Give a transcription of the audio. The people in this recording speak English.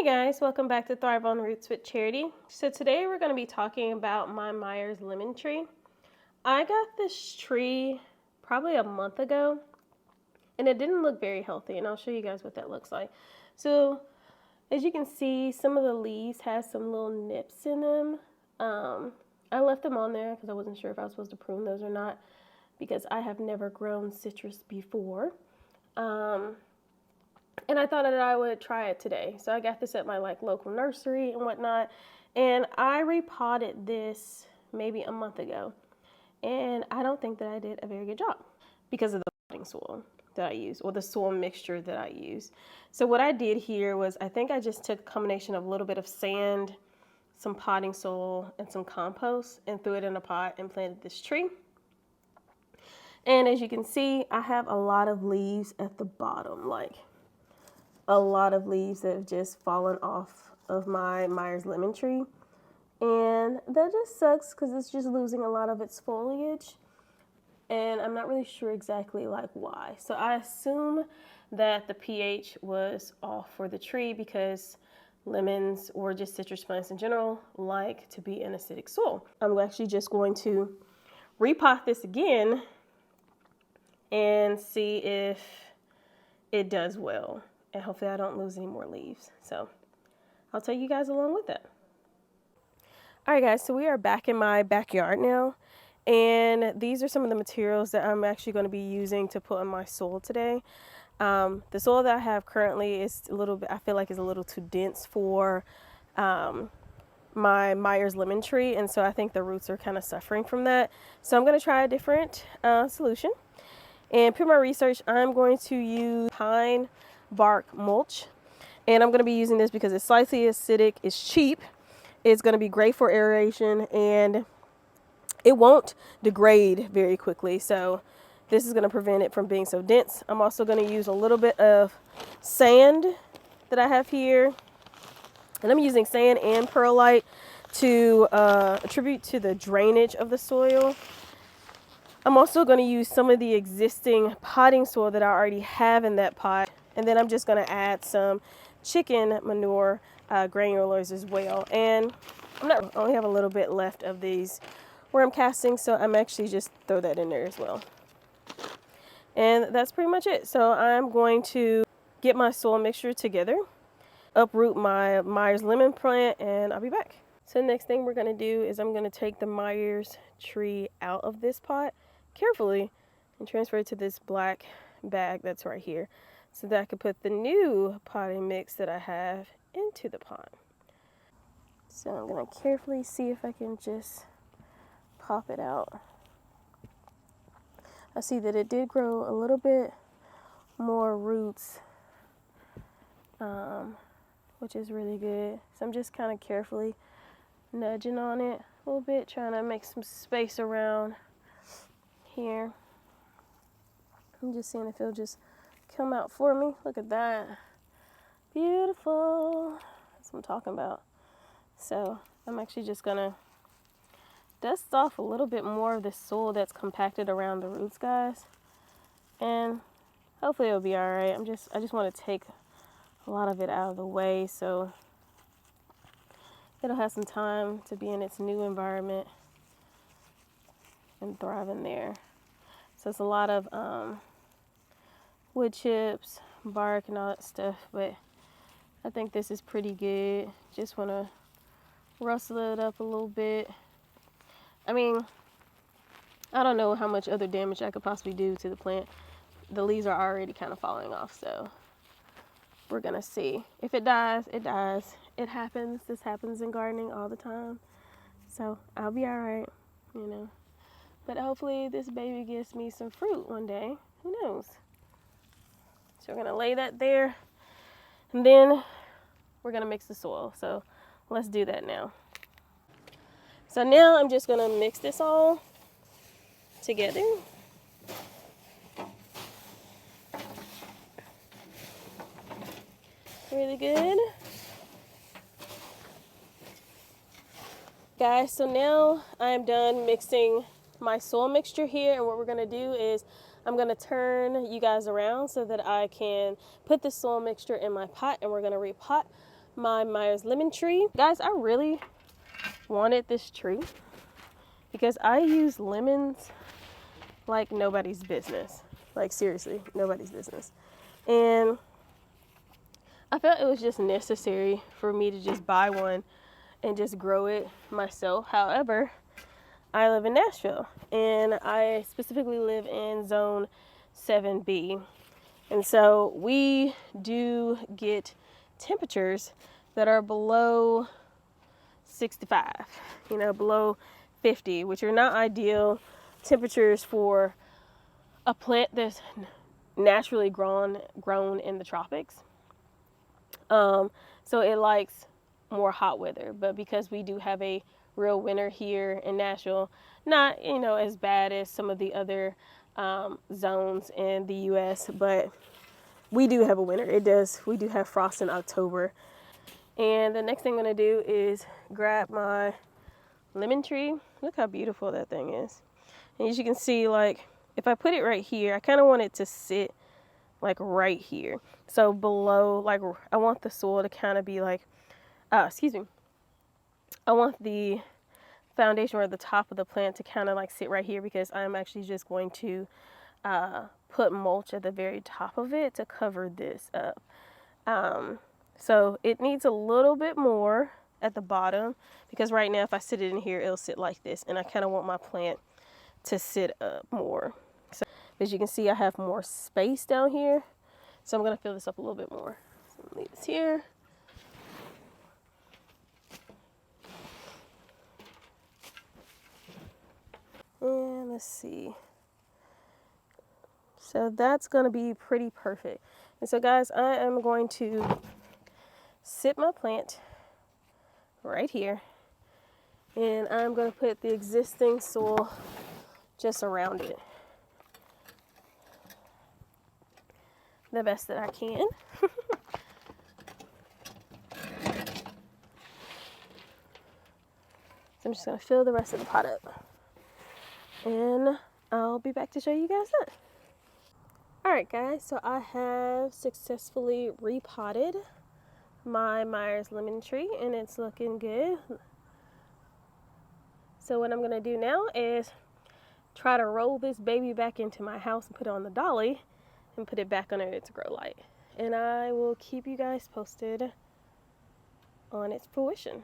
Hey guys, welcome back to Thrive on Roots with Charity. So today we're going to be talking about my Meyers Lemon Tree. I got this tree probably a month ago and it didn't look very healthy, and I'll show you guys what that looks like. So as you can see, some of the leaves have some little nips in them. I left them on there because I wasn't sure if I was supposed to prune those or not because I have never grown citrus before. And I thought that I would try it today. So I got this at my local nursery and whatnot. And I repotted this maybe a month ago. And I don't think that I did a very good job because of the potting soil that I use, or the soil mixture that I use. So what I did here was I think I just took a combination of a little bit of sand, some potting soil, and some compost and threw it in a pot and planted this tree. And as you can see, I have a lot of leaves at the bottom, a lot of leaves that have just fallen off of my Meyers Lemon Tree. And that just sucks because it's just losing a lot of its foliage. And I'm not really sure exactly why. So I assume that the pH was off for the tree because lemons, or just citrus plants in general, like to be in acidic soil. I'm actually just going to repot this again and see if it does well. And hopefully I don't lose any more leaves. So I'll take you guys along with it. All right, guys, so we are back in my backyard now. And these are some of the materials that I'm actually going to be using to put in my soil today. The soil that I have currently is a little bit, I feel like is a little too dense for my Meyers Lemon Tree. And so I think the roots are kind of suffering from that. So I'm going to try a different solution. And per my research, I'm going to use pine bark mulch, and I'm going to be using this because it's slightly acidic, it's cheap, it's going to be great for aeration, and it won't degrade very quickly. So this is going to prevent it from being so dense. I'm also going to use a little bit of sand that I have here, and I'm using sand and perlite to attribute to the drainage of the soil. I'm also going to use some of the existing potting soil that I already have in that pot. And then I'm just going to add some chicken manure granulars as well. And I only have a little bit left of these where I'm casting, so I'm actually just throw that in there as well. And that's pretty much it. So I'm going to get my soil mixture together, uproot my Meyers lemon plant, and I'll be back. So the next thing we're going to do is I'm going to take the Meyers tree out of this pot carefully and transfer it to this black bag that's right here, so that I could put the new potting mix that I have into the pot. So I'm going to carefully see if I can just pop it out. I see that it did grow a little bit more roots, which is really good. So I'm just kind of carefully nudging on it a little bit, trying to make some space around here. I'm just seeing if it'll just come out for me. Look at that. Beautiful. That's what I'm talking about. So I'm actually just gonna dust off a little bit more of the soil that's compacted around the roots, guys. And hopefully it'll be all right. I just want to take a lot of it out of the way so it'll have some time to be in its new environment and thrive in there. So it's a lot of wood chips, bark, and all that stuff, but I think this is pretty good. Just want to rustle it up a little bit. I mean, I don't know how much other damage I could possibly do to the plant. The leaves are already kind of falling off, so we're gonna see. If it dies, it dies. It happens. This happens in gardening all the time. So I'll be all right, you know. But hopefully this baby gives me some fruit one day. Who knows? So we're gonna lay that there, and then we're gonna mix the soil. So let's do that now. So now I'm just gonna mix this all together. Really good. Guys, so now I'm done mixing my soil mixture here, and what we're gonna do is I'm gonna turn you guys around so that I can put the soil mixture in my pot, and we're gonna repot my Meyers Lemon Tree. Guys, I really wanted this tree because I use lemons like nobody's business. Like seriously, nobody's business. And I felt it was just necessary for me to just buy one and just grow it myself. However, I live in Nashville and I specifically live in zone 7B. And so we do get temperatures that are below 65, below 50, which are not ideal temperatures for a plant that's naturally grown in the tropics. So it likes more hot weather, but because we do have a real winter here in Nashville, not as bad as some of the other zones in the U.S., but we do have a winter. We do have frost in October. And the next thing I'm gonna do is grab my lemon tree. Look how beautiful that thing is. And as you can see, like if I put it right here, I kind of want it to sit like right here. So below, like I want the soil to kind of be like, I want the foundation or the top of the plant to kind of like sit right here, because I'm actually just going to put mulch at the very top of it to cover this up. So it needs a little bit more at the bottom, because right now if I sit it in here, it'll sit like this, and I kind of want my plant to sit up more. So as you can see, I have more space down here, so I'm going to fill this up a little bit more. So I'm gonna leave this here. And let's see. So that's going to be pretty perfect. And so guys, I am going to sit my plant right here, and I'm going to put the existing soil just around it the best that I can. So I'm just going to fill the rest of the pot up, and I'll be back to show you guys that. Alright guys, so I have successfully repotted my Meyers Lemon Tree, and it's looking good. So what I'm going to do now is try to roll this baby back into my house and put it on the dolly and put it back under its grow light. And I will keep you guys posted on its fruition.